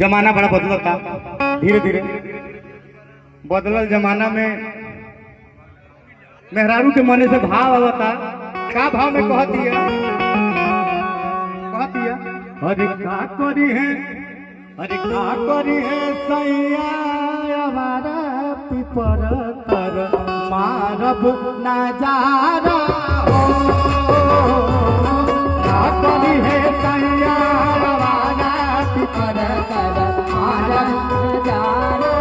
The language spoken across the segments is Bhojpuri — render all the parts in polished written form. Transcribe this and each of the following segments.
जमाना बड़ा बदलता धीरे धीरे बदलल जमाना में मेहरारू के मने से भाव आवता का भाव में कहती है अरे का करी है सैया हमारा पिपर कर मारब नजारा हो का करी है सैया हमारा पिपर कर मारब नजारा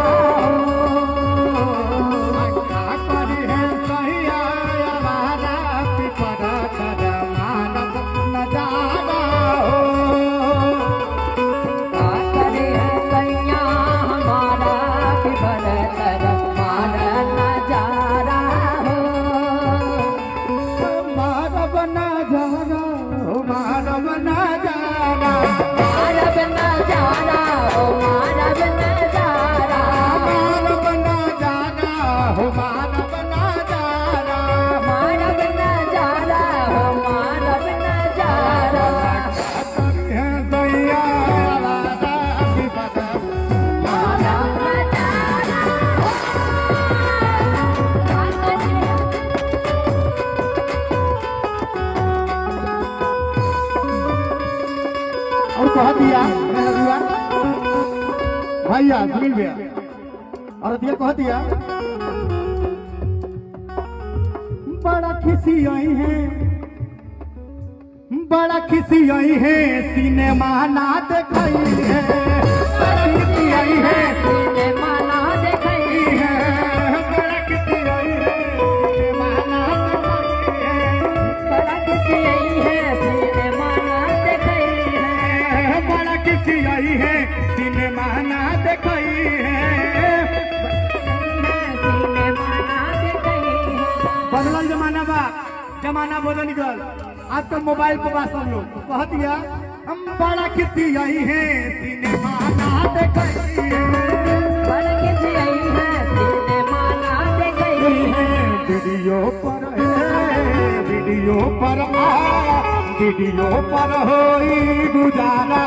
दिया भैया सुनील भैया और दिया कह दिया बड़ा खिसी आई है सिनेमा ना देखाई है बड़ा खिसी आई है सिनेमा ना देखाई है बड़ा खिसी आई है सिनेमा ना देखाई है बड़ा खिसी आई है सिनेमा ना देखाई है बड़ा खिसी आई है सिनेमा ना देखाई है सिनेमा ना देखाई है बदलल जमाना बदल गल आज तो मोबाइल पे बात सब लोग कह दिया हम बड़ा खिसी आई है सिनेमा ना देखाई है बड़ा खिसी आई है सिनेमा ना देखाई है वीडियो पर होई गुजारा